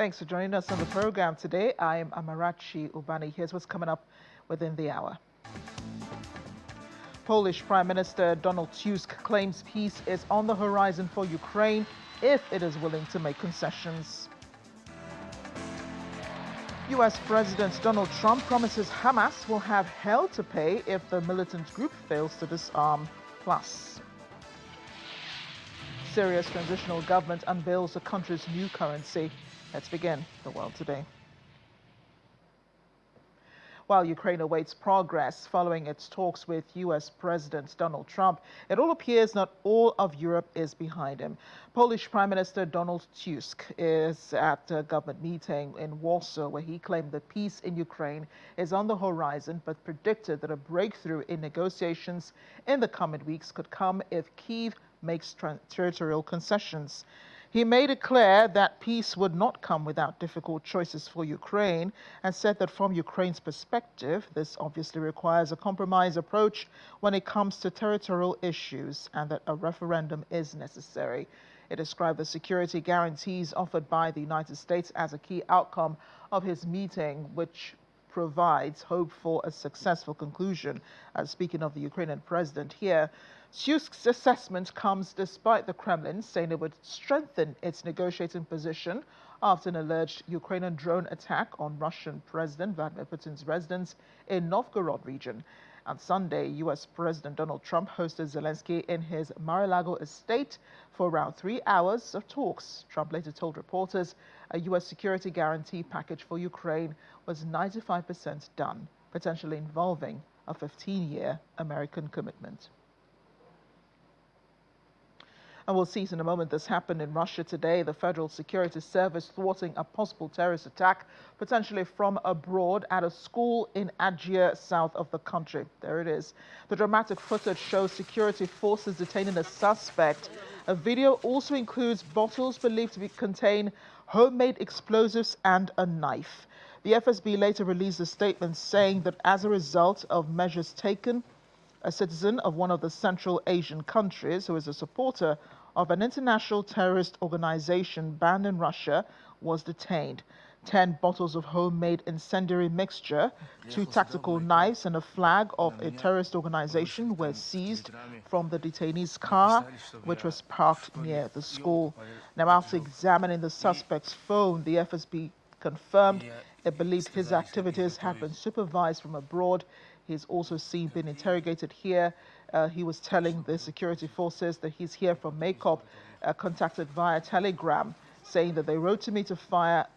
Thanks for joining us on the program today. I am Amarachi Ubani. Here's what's coming up within the hour. Polish Prime Minister Donald Tusk claims peace is on the horizon for Ukraine if it is willing to make concessions. U.S. President Donald Trump promises Hamas will have hell to pay if the militant group fails to disarm. Plus, Syria's transitional government unveils the country's new currency. Let's begin the world today. While Ukraine awaits progress following its talks with U.S. President Donald Trump, it all appears not all of Europe is behind him. Polish Prime Minister Donald Tusk is at a government meeting in Warsaw where he claimed that peace in Ukraine is on the horizon, but predicted that a breakthrough in negotiations in the coming weeks could come if Kyiv makes territorial concessions. He made it clear that peace would not come without difficult choices for Ukraine and said that from Ukraine's perspective, this obviously requires a compromise approach when it comes to territorial issues and that a referendum is necessary. It described the security guarantees offered by the United States as a key outcome of his meeting, which provides hope for a successful conclusion. Speaking of the Ukrainian president here, Tusk's assessment comes despite the Kremlin saying it would strengthen its negotiating position after an alleged Ukrainian drone attack on Russian President Vladimir Putin's residence in Novgorod region. On Sunday, U.S. President Donald Trump hosted Zelensky in his Mar-a-Lago estate for around 3 hours of talks. Trump later told reporters a U.S. security guarantee package for Ukraine was 95% done, potentially involving a 15-year American commitment. And we'll see in a moment this happened in Russia today. The Federal Security Service thwarting a possible terrorist attack, potentially from abroad, at a school in Adjia, south of the country. There it is. The dramatic footage shows security forces detaining a suspect. A video also includes bottles believed to contain homemade explosives and a knife. The FSB later released a statement saying that as a result of measures taken, a citizen of one of the Central Asian countries who is a supporter of an international terrorist organization banned in Russia was detained. 10 bottles of homemade incendiary mixture, 2 tactical knives, and a flag of a terrorist organization were seized from the detainee's car, which was parked near the school. Now, after examining the suspect's phone, the FSB confirmed it believed his activities had been supervised from abroad. He's also seen being interrogated here. He was telling the security forces that he's here from Makeup, contacted via telegram, saying that they wrote to me to fire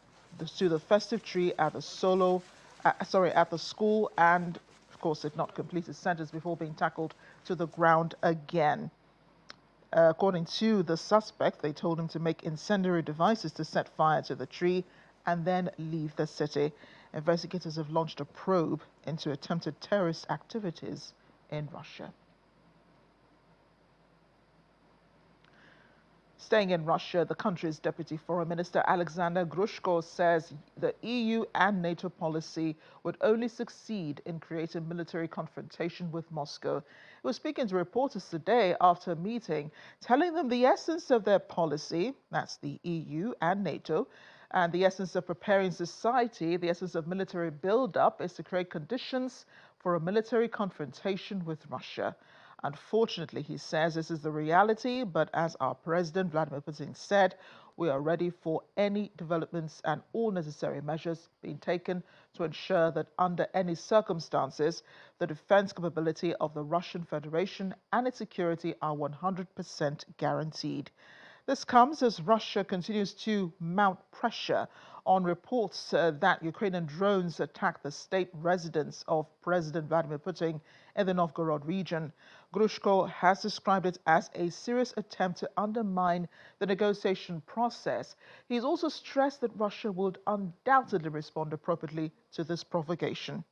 to the festive tree at the school, and of course did not complete his sentence before being tackled to the ground again. According to the suspect, they told him to make incendiary devices to set fire to the tree and then leave the city. Investigators have launched a probe into attempted terrorist activities in Russia. Staying in Russia, the country's Deputy Foreign Minister Alexander Grushko says the EU and NATO policy would only succeed in creating military confrontation with Moscow. He was speaking to reporters today after a meeting, telling them the essence of their policy, that's the EU and NATO, and the essence of preparing society, the essence of military build-up, is to create conditions for a military confrontation with Russia. Unfortunately, he says this is the reality, but as our President Vladimir Putin said, we are ready for any developments and all necessary measures being taken to ensure that under any circumstances, the defense capability of the Russian Federation and its security are 100% guaranteed. This comes as Russia continues to mount pressure on reports that Ukrainian drones attacked the state residence of President Vladimir Putin in the Novgorod region. Grushko has described it as a serious attempt to undermine the negotiation process. He's also stressed that Russia would undoubtedly respond appropriately to this provocation.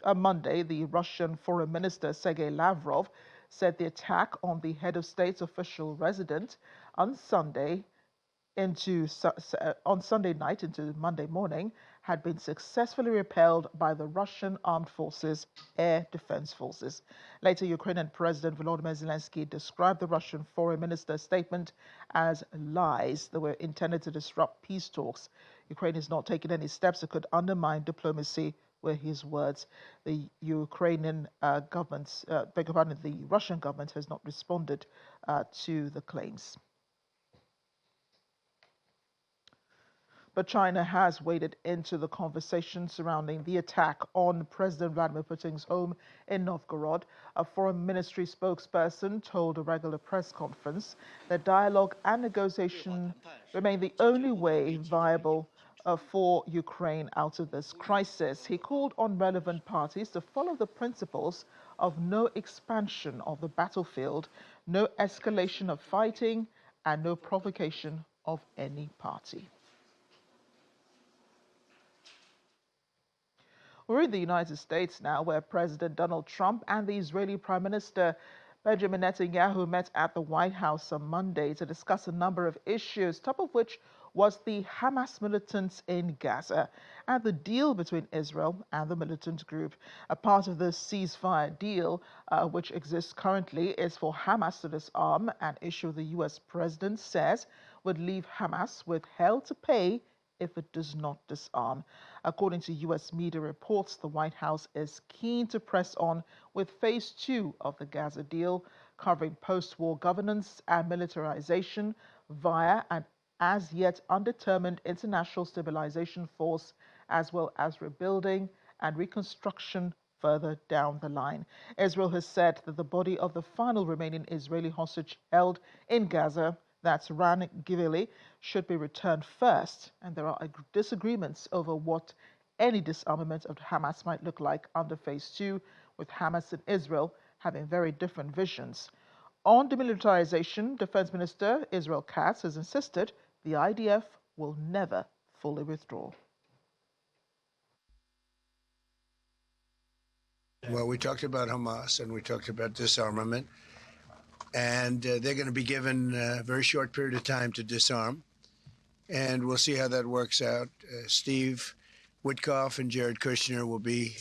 On Monday, the Russian Foreign Minister Sergei Lavrov said the attack on the head of state's official residence on Sunday night into Monday morning had been successfully repelled by the Russian Armed Forces Air Defense Forces. Later, Ukrainian President Volodymyr Zelensky described the Russian Foreign Minister's statement as lies that were intended to disrupt peace talks. Ukraine is not taking any steps that could undermine diplomacy, were his words. The Ukrainian government, beg your pardon, the Russian government has not responded to the claims. But China has waded into the conversation surrounding the attack on President Vladimir Putin's home in Novgorod. A foreign ministry spokesperson told a regular press conference that dialogue and negotiation remain the only way viable for Ukraine out of this crisis. He called on relevant parties to follow the principles of no expansion of the battlefield, no escalation of fighting, and no provocation of any party. We're in the United States now, where President Donald Trump and the Israeli Prime Minister Benjamin Netanyahu met at the White House on Monday to discuss a number of issues, top of which was the Hamas militants in Gaza and the deal between Israel and the militant group. A part of the ceasefire deal, which exists currently, is for Hamas to disarm, an issue the U.S. president says would leave Hamas with hell to pay if it does not disarm. According to U.S. media reports, the White House is keen to press on with phase 2 of the Gaza deal, covering post-war governance and militarization via an as yet undetermined international stabilization force, as well as rebuilding and reconstruction further down the line. Israel has said that the body of the final remaining Israeli hostage held in Gaza, that's Ran Giveli, should be returned first, and there are disagreements over what any disarmament of Hamas might look like under phase 2, with Hamas and Israel having very different visions. On demilitarization, Defense Minister Israel Katz has insisted the IDF will never fully withdraw. Well, we talked about Hamas and we talked about disarmament, and they're going to be given a very short period of time to disarm, and we'll see how that works out. Steve Witkoff and Jared Kushner will be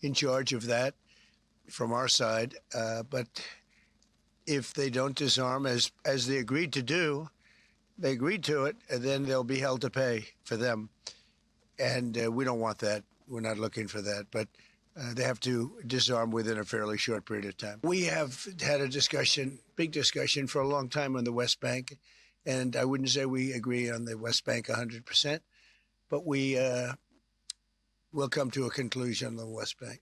in charge of that from our side, but if they don't disarm as they agreed to do, they agreed to it, and then they'll be held to pay for them, and we don't want that. We're not looking for that, but they have to disarm within a fairly short period of time. We have had a discussion, big discussion, for a long time on the West Bank, and I wouldn't say we agree on the West Bank 100%, but we will come to a conclusion on the West Bank.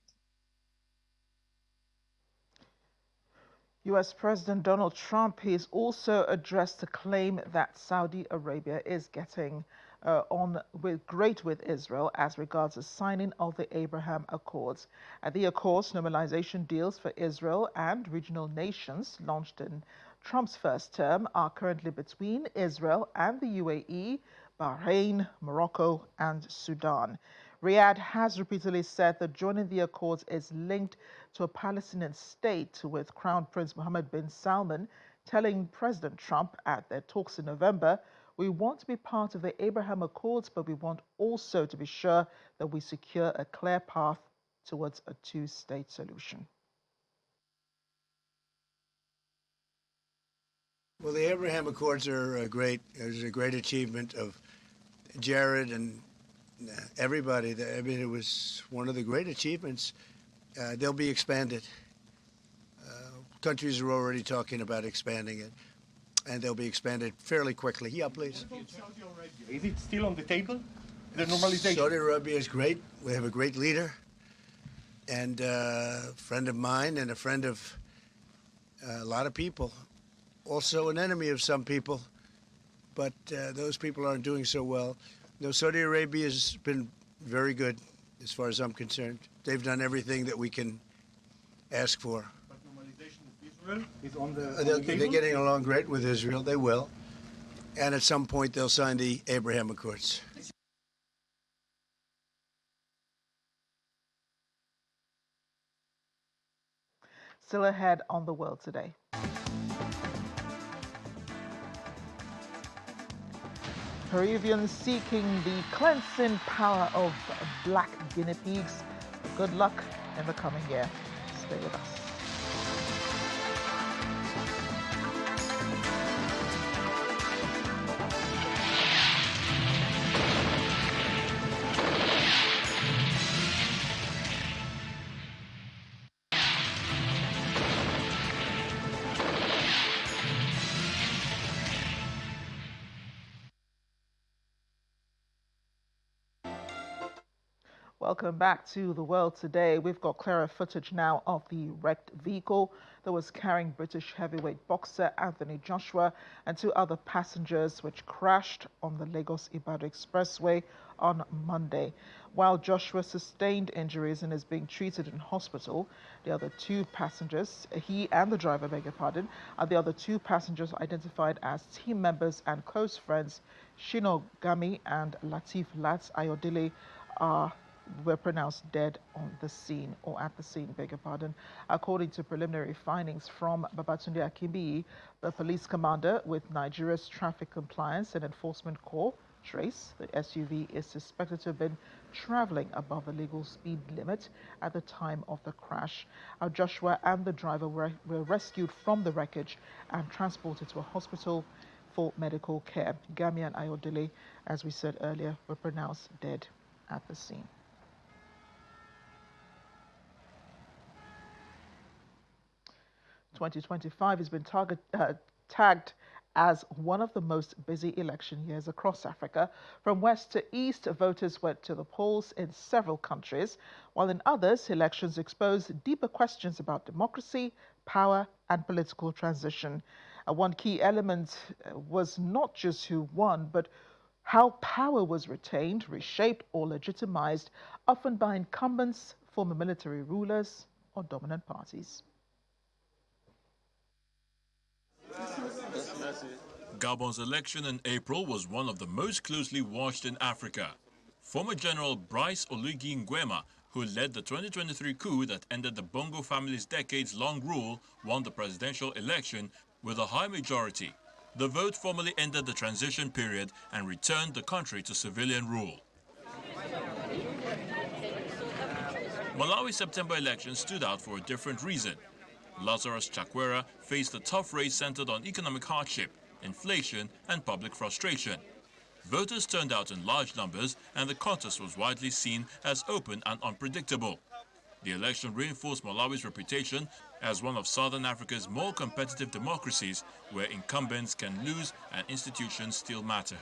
U.S. President Donald Trump has also addressed the claim that Saudi Arabia is getting on with Israel as regards the signing of the Abraham Accords. The Accords, normalization deals for Israel and regional nations launched in Trump's first term, are currently between Israel and the UAE, Bahrain, Morocco, and Sudan. Riyadh has repeatedly said that joining the Accords is linked to a Palestinian state, with Crown Prince Mohammed bin Salman telling President Trump at their talks in November, "We want to be part of the Abraham Accords, but we want also to be sure that we secure a clear path towards a two-state solution." Well, the Abraham Accords are a great achievement of Jared and everybody. I mean, it was one of the great achievements. They'll be expanded. Countries are already talking about expanding it, and they'll be expanded fairly quickly. Yeah, please. What about Saudi Arabia? Is it still on the table? The normalization? Saudi Arabia is great. We have a great leader, and a friend of mine and a friend of a lot of people. Also an enemy of some people, but those people aren't doing so well. No, Saudi Arabia has been very good as far as I'm concerned. They've done everything that we can ask for. But normalization with Israel is on the They're table? getting along great with Israel. They will. And at some point, they'll sign the Abraham Accords. Still ahead on The World Today. Peruvians seeking the cleansing power of black guinea pigs. Good luck in the coming year. Stay with us. Welcome back to The World Today. We've got clearer footage now of the wrecked vehicle that was carrying British heavyweight boxer Anthony Joshua and two other passengers, which crashed on the Lagos-Ibadan Expressway on Monday. While Joshua sustained injuries and is being treated in hospital, the other two passengers, he and the driver, beg your pardon, are the other two passengers identified as team members and close friends, Shinogami and Latif Lats Ayodele, were pronounced dead on the scene, or at the scene, beg your pardon. According to preliminary findings from Babatunde Akimbiyi, the police commander with Nigeria's Traffic Compliance and Enforcement Corps, Trace, the SUV is suspected to have been traveling above the legal speed limit at the time of the crash. Joshua and the driver were rescued from the wreckage and transported to a hospital for medical care. Gami and Ayodele, as we said earlier, were pronounced dead at the scene. 2025 has been tagged as one of the most busy election years across Africa. From west to east, voters went to the polls in several countries, while in others, elections exposed deeper questions about democracy, power, and political transition. One key element was not just who won, but how power was retained, reshaped, or legitimized, often by incumbents, former military rulers, or dominant parties. Gabon's election in April was one of the most closely watched in Africa. Former General Brice Oligui Nguema, who led the 2023 coup that ended the Bongo family's decades-long rule, won the presidential election with a high majority. The vote formally ended the transition period and returned the country to civilian rule. Malawi's September election stood out for a different reason. Lazarus Chakwera faced a tough race centered on economic hardship, inflation, and public frustration. Voters turned out in large numbers, and the contest was widely seen as open and unpredictable. The election reinforced Malawi's reputation as one of Southern Africa's more competitive democracies, where incumbents can lose and institutions still matter.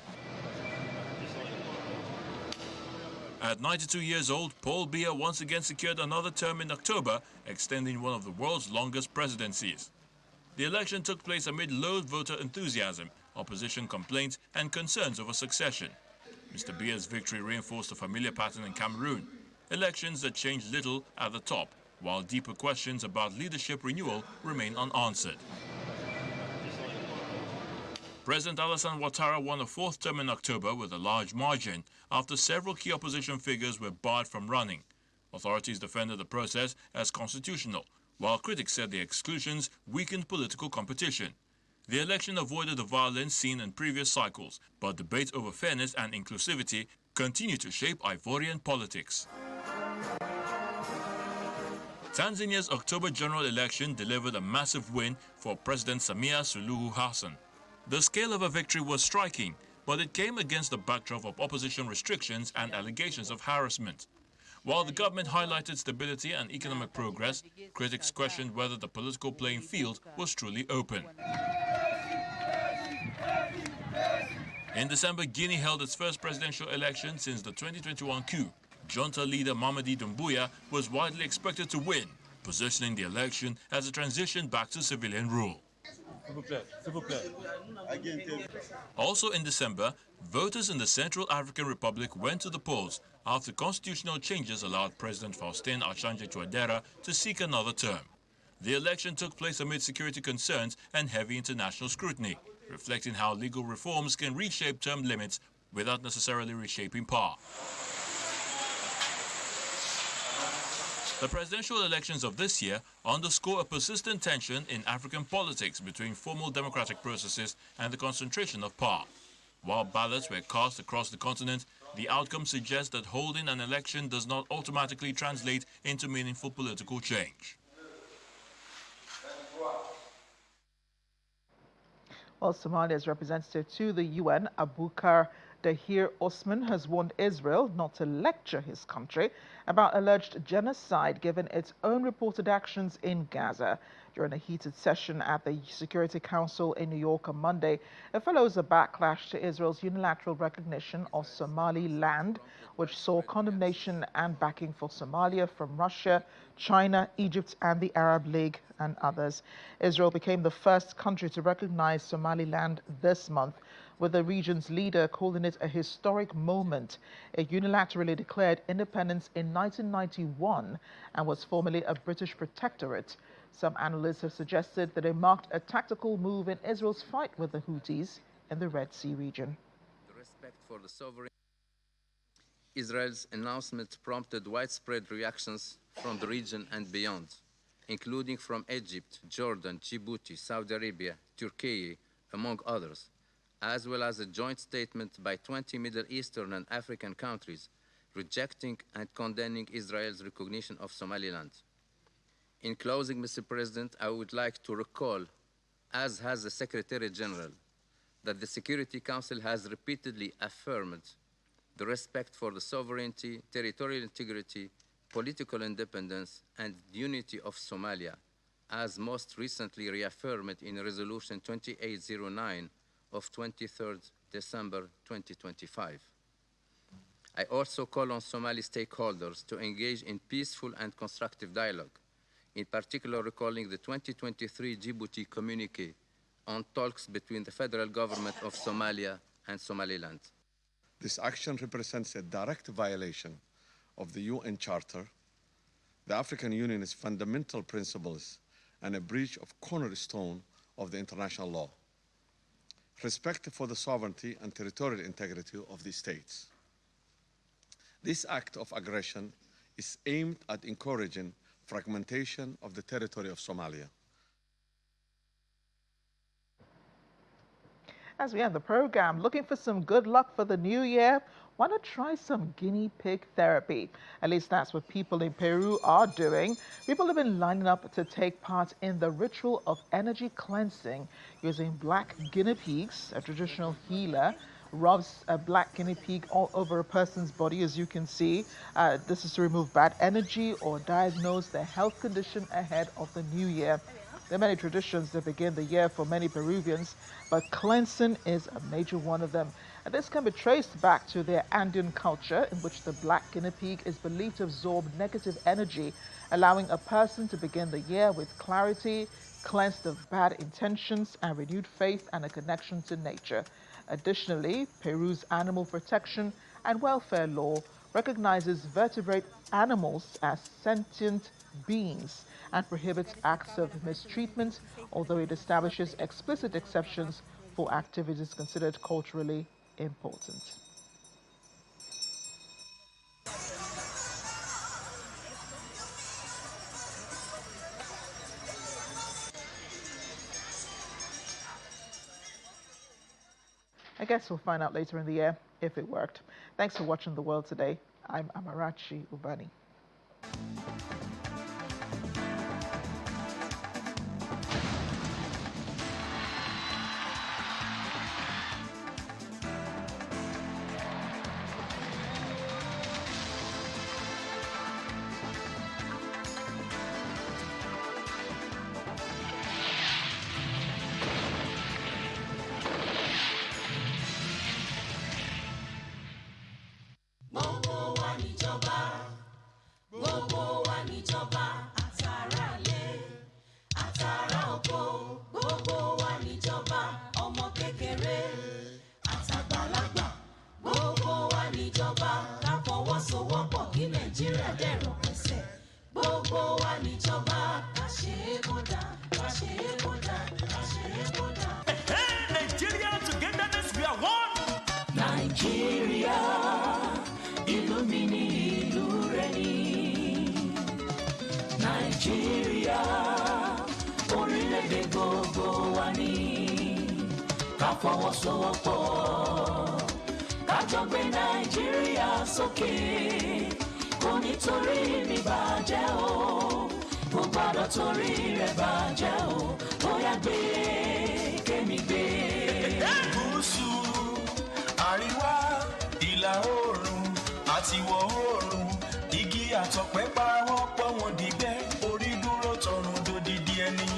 At 92 years old, Paul Biya once again secured another term in October, extending one of the world's longest presidencies. The election took place amid low voter enthusiasm, opposition complaints, and concerns over succession. Mr. Biya's victory reinforced a familiar pattern in Cameroon: elections that changed little at the top, while deeper questions about leadership renewal remain unanswered. President Alassane Ouattara won a fourth term in October with a large margin after several key opposition figures were barred from running. Authorities defended the process as constitutional, while critics said the exclusions weakened political competition. The election avoided the violence seen in previous cycles, but debates over fairness and inclusivity continue to shape Ivorian politics. Tanzania's October general election delivered a massive win for President Samia Suluhu Hassan. The scale of a victory was striking, but it came against the backdrop of opposition restrictions and allegations of harassment. While the government highlighted stability and economic progress, critics questioned whether the political playing field was truly open. In December, Guinea held its first presidential election since the 2021 coup. Junta leader Mamadi Doumbouya was widely expected to win, positioning the election as a transition back to civilian rule. Also in December, voters in the Central African Republic went to the polls after constitutional changes allowed President Faustin Archange Touadera to seek another term. The election took place amid security concerns and heavy international scrutiny, reflecting how legal reforms can reshape term limits without necessarily reshaping power. The presidential elections of this year underscore a persistent tension in African politics between formal democratic processes and the concentration of power. While ballots were cast across the continent, the outcome suggests that holding an election does not automatically translate into meaningful political change. Well, Somalia's representative to the UN, Abubakar Dahir Osman, has warned Israel not to lecture his country about alleged genocide given its own reported actions in Gaza. During a heated session at the Security Council in New York on Monday, it follows a backlash to Israel's unilateral recognition of Somaliland, which saw condemnation and backing for Somalia from Russia, China, Egypt, and the Arab League and others. Israel became the first country to recognize Somaliland this month, with the region's leader calling it a historic moment. It unilaterally declared independence in 1991 and was formerly a British protectorate. Some analysts have suggested that it marked a tactical move in Israel's fight with the Houthis in the Red Sea region. The respect for the sovereignty. Israel's announcement prompted widespread reactions from the region and beyond, including from Egypt, Jordan, Djibouti, Saudi Arabia, Turkey, among others, as well as a joint statement by 20 Middle Eastern and African countries rejecting and condemning Israel's recognition of Somaliland. In closing, Mr. President, I would like to recall, as has the Secretary General, that the Security Council has repeatedly affirmed the respect for the sovereignty, territorial integrity, political independence, and unity of Somalia, as most recently reaffirmed in Resolution 2809 of 23rd December 2025. I also call on Somali stakeholders to engage in peaceful and constructive dialogue, in particular recalling the 2023 Djibouti communique on talks between the federal government of Somalia and Somaliland. This action represents a direct violation of the UN Charter, the African Union's fundamental principles, and a breach of cornerstone of the international law. Respect for the sovereignty and territorial integrity of the states. This act of aggression is aimed at encouraging fragmentation of the territory of Somalia. As we end the program, looking for some good luck for the new year, why not try some guinea pig therapy? At least that's what people in Peru are doing. People have been lining up to take part in the ritual of energy cleansing using black guinea pigs. A traditional healer rubs a black guinea pig all over a person's body, as you can see. This is to remove bad energy or diagnose their health condition ahead of the new year. There are many traditions that begin the year for many Peruvians, but cleansing is a major one of them. And this can be traced back to their Andean culture, in which the black guinea pig is believed to absorb negative energy, allowing a person to begin the year with clarity, cleansed of bad intentions, and renewed faith and a connection to nature. Additionally, Peru's animal protection and welfare law recognizes vertebrate animals as sentient beings and prohibits acts of mistreatment, although it establishes explicit exceptions for activities considered culturally important. I guess we'll find out later in the year if it worked. Thanks for watching The World Today. I'm Amarachi Ubani. Nigeria, togetherness, we are one. Nigeria, illumini ilureni. Nigeria, orílẹ̀-èdè gbogbo wa ni. Ká fọwọ́sowọ́pọ̀, ká jọ gbé Nigeria sókè. Kò nítorí mi bàjẹ́ o, kò gbọ́dọ̀ torí rẹ̀ bàjẹ́ o. Bóyá gbé kémi gbé. Gúúsù, àríwá, ìlà oòrùn àti ìwọ̀ oòrùn, igi àtọ̀pẹ́ pa wọ́n pọ̀ wọ́n dìgbẹ́, orí dúró tọrùn dòdìdí ẹni.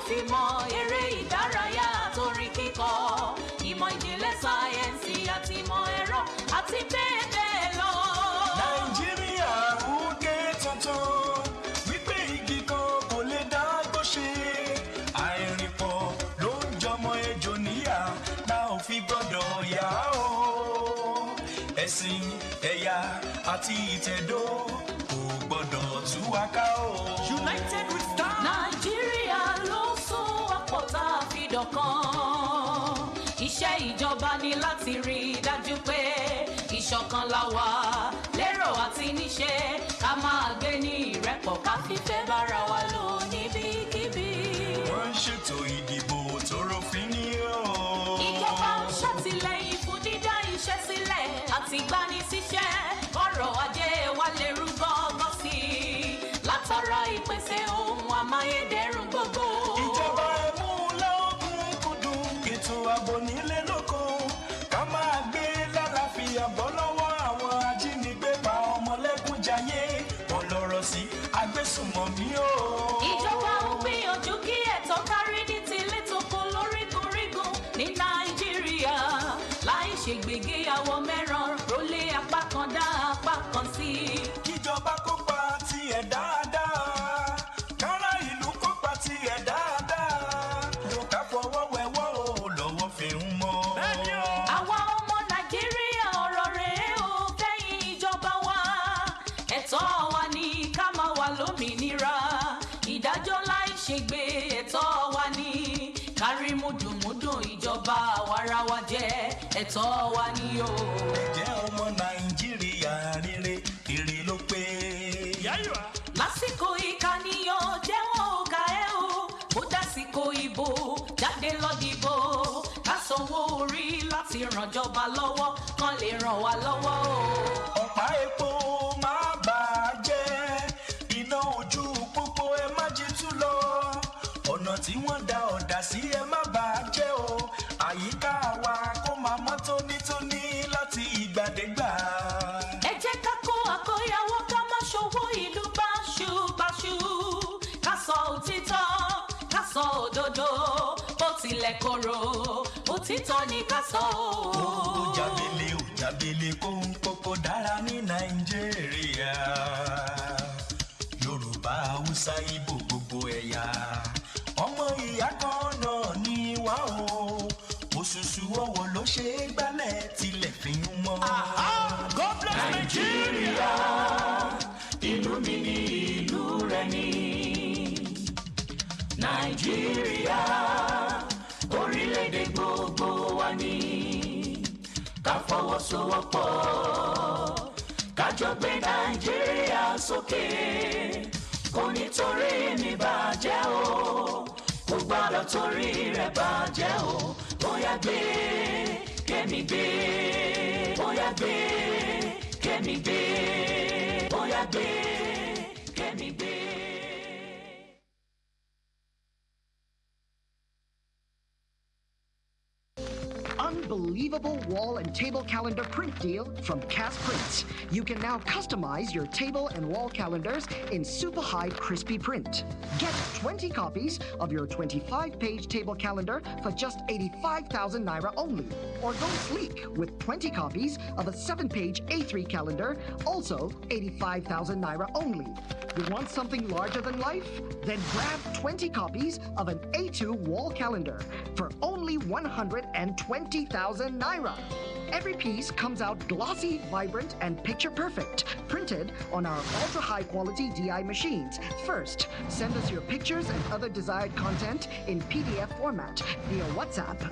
àti mọ̀ eré ìdárayá torí kíkọ ìmọ̀ ìjìnlẹ̀ sáyẹ́ǹsì àti ìmọ̀ ẹ̀rọ àti bẹ́ẹ̀ bẹ́ẹ̀ lọ. Nàìjíríà ń ké tuntun wípé igi kan kò lè dá gbó ṣe àìrìnpọ̀ ló ń jọmọ ejò níyà la ò fi gbọ́dọ̀ yà ó ẹ̀sìn ẹ̀yà àti ìtẹ̀dó kò gbọ́dọ̀ tú wa ká o. United we stand. Nàìjíríà ló sún àpò tá a fi dọ̀kan. Iṣẹ́ ìjọba ni láti rí i dájú pé ìṣọ̀kan la wà lérò àti níṣe ká máa gbé ní ìrẹ́pọ̀ ká fífẹ́ bára wa lò níbikíbi. Wọ́n ń ṣètò ìdìbò tó rọ̀fin ní o. Ìjọba ń ṣàtìlẹ́yìn fún dídá iṣẹ́ sílẹ̀ àti gbanisíṣẹ́ ọrọ̀ ajé wa lè rú gọ́gọ́ sí i látara ìpèsè ohun amáyédẹrùn gbogbo. Ìjọba ẹ̀mú lọ́gùn kúndùn ètò ààbò nílé lóko ká máa gbé lálàáfíà bọ́ lọ́wọ́ àwọn ajínigbé pa ọmọlẹ́kúnjayé wọn lọ́rọ̀ sí agbésùnmọ̀mí o. Ìjọba ń gbìyànjú kí ẹ̀tọ́ kárí ní tilé toko lórígun ní Nàìjíríà láì ṣègbéyàwó mẹ́ràn rólé apá kan dá apá kan sí. Kíjọba kópa tiẹ̀ dáadáa kára ìlú kópa tiẹ̀ dáadáa ló ká fọwọ́ wẹ̀wọ́ o lọ́wọ́ fi ń mọ́. Àwa ọmọ Nàìjíríà ọ̀rọ̀ rèé o fẹ́yìn ìjọba wa ẹ̀tọ́ wa ni ká máa wà lómìnira ìdájọ́ láì ṣègbè ẹ̀tọ́ wa ni kárí múdùmúdùn ìjọba àwarawa jẹ́ ẹ̀tọ́ wa ni o. Ẹ̀jẹ̀ ọmọ Nàìjíríà rere ló pé. Lásìkò ìkànìyàn jẹ́wọ́ ọ̀gá ẹ̀ o ó dásìkò ìbò jáde lọ dìbò ká sanwó orí láti rànjọba lọ́wọ́ kán lè ràn wá lọ́wọ́ o. Ọ̀pá epo máa bà á jẹ́ iná ojú pópó ẹ má jí tú lọ ọ̀nà tí wọ́n da ọ̀dà sí ẹ má bà á jẹ́ o àyíká wa kó máa mọ́ tónítóní láti ìgbàdégbà. Ẹ jẹ́ ká kó àkóyawọ́ ká má ṣòwò ìlú báṣubàṣu ká sọ òtítọ́ ká sọ òdodo bó tilẹ̀ korò òtítọ́ ni ká sọ o. Òjàbélé kóhun kókó dára ní Nàìjíríà Yorùbá Haúsá Ìgbò gbogbo ẹ̀yà ọmọ ìyá kan náà ni wá o òṣùṣù ọwọ́ ló ṣe é gbálẹ̀ tilẹ̀ fi ń mọ́. God bless Nàìjíríà ìlú mi ni ìlú rẹ ni. Nàìjíríà orílẹ̀-èdè gbogbo wa ni ká fọwọ́sowọ́pọ̀ ká jọ gbé Nàìjíríà sókè kò nítorí mi bàjẹ́ o kò gbọ́dọ̀ torí rẹ̀ bàjẹ́ o bóyá gbé kẹ́mi gbé bóyá gbé kẹ́mi gbé bóyá gbé kẹ́mi gbé. Unbelievable wall and table calendar print deal from Cass Prints. You can now customize your table and wall calendars in super high crispy print. Get 20 copies of your 25-page table calendar for just 85,000 naira only. Or go sleek with 20 copies of a 7-page A3 calendar, also 85,000 naira only. You want something larger than life? Then grab 20 copies of an A2 wall calendar for only 120,000 naira. Every piece comes out glossy, vibrant, and picture perfect, printed on our ultra high quality DI machines. First, send us your pictures and other desired content in PDF format via WhatsApp.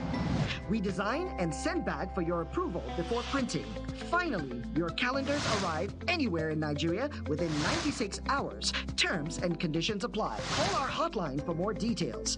We design and send back for your approval before printing. Finally, your calendars arrive anywhere in Nigeria within 96 hours. Terms and conditions apply. Call our hotline for more details.